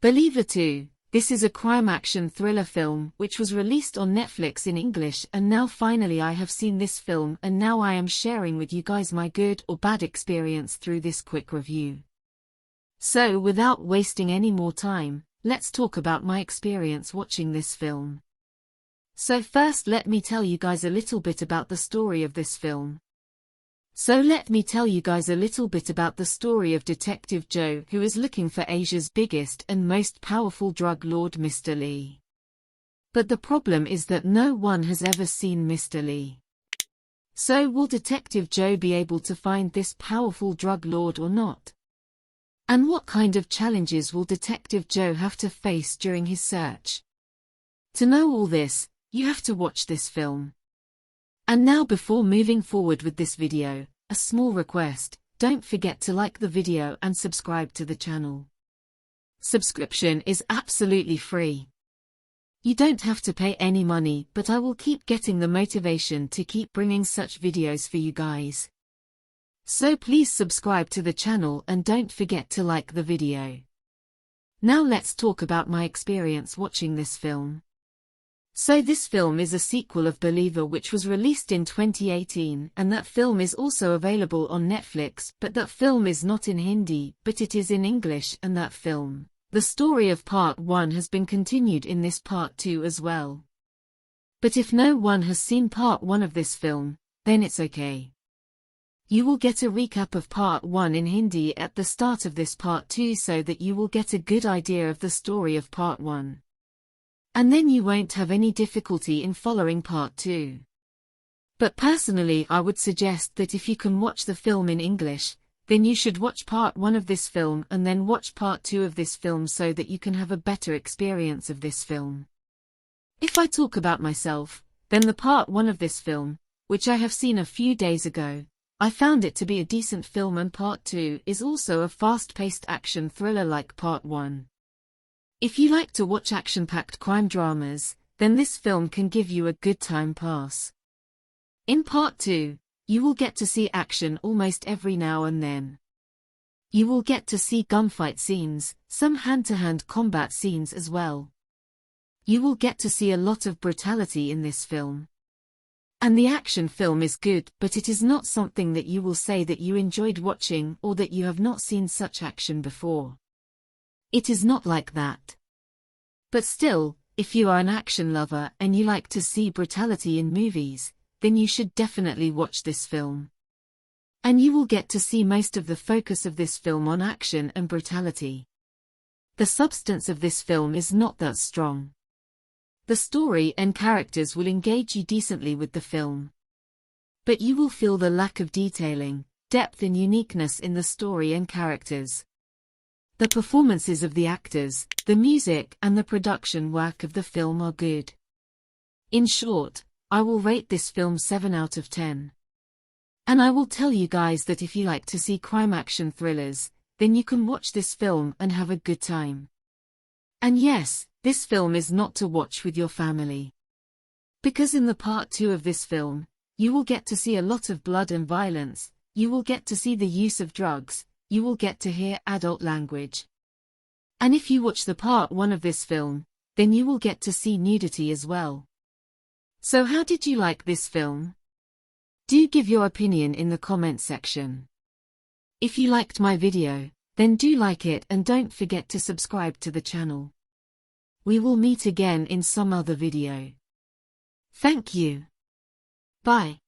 Believer 2. This is a crime-action thriller film which was released on Netflix in English, and now finally I have seen this film and now I am sharing with you guys my good or bad experience through this quick review. So without wasting any more time, let's talk about my experience watching this film. So first let me tell you guys a little bit about the story of this film. The story of Detective Jo, who is looking for Asia's biggest and most powerful drug lord, Mr. Lee. But the problem is that no one has ever seen Mr. Lee. So will Detective Jo be able to find this powerful drug lord or not? And what kind of challenges will Detective Jo have to face during his search? To know all this, you have to watch this film. And now before moving forward with this video, a small request, don't forget to like the video and subscribe to the channel. Subscription is absolutely free. You don't have to pay any money, but I will keep getting the motivation to keep bringing such videos for you guys. So please subscribe to the channel and don't forget to like the video. Now let's talk about my experience watching this film. So this film is a sequel of Believer, which was released in 2018, and that film is also available on Netflix, but that film is not in Hindi, but it is in English, and that film, the story of part 1 has been continued in this part 2 as well. But if no one has seen part 1 of this film, then it's okay. You will get a recap of part 1 in Hindi at the start of this part 2 so that you will get a good idea of the story of part 1. And then you won't have any difficulty in following part 2. But personally I would suggest that if you can watch the film in English, then you should watch part 1 of this film and then watch part 2 of this film so that you can have a better experience of this film. If I talk about myself, then the part 1 of this film, which I have seen a few days ago, I found it to be a decent film, and part 2 is also a fast-paced action thriller like part 1. If you like to watch action-packed crime dramas, then this film can give you a good time pass. In part 2, you will get to see action almost every now and then. You will get to see gunfight scenes, some hand-to-hand combat scenes as well. You will get to see a lot of brutality in this film. And the action film is good, but it is not something that you will say that you enjoyed watching or that you have not seen such action before. It is not like that. But still, if you are an action lover and you like to see brutality in movies, then you should definitely watch this film. And you will get to see most of the focus of this film on action and brutality. The substance of this film is not that strong. The story and characters will engage you decently with the film. But you will feel the lack of detailing, depth and uniqueness in the story and characters. The performances of the actors, the music and the production work of the film are good. In short, I will rate this film 7 out of 10. And I will tell you guys that if you like to see crime action thrillers, then you can watch this film and have a good time. And yes, this film is not to watch with your family. Because in the part 2 of this film, you will get to see a lot of blood and violence, you will get to see the use of drugs, you will get to hear adult language. And if you watch the part 1 of this film, then you will get to see nudity as well. So how did you like this film? Do give your opinion in the comment section. If you liked my video, then do like it and don't forget to subscribe to the channel. We will meet again in some other video. Thank you. Bye.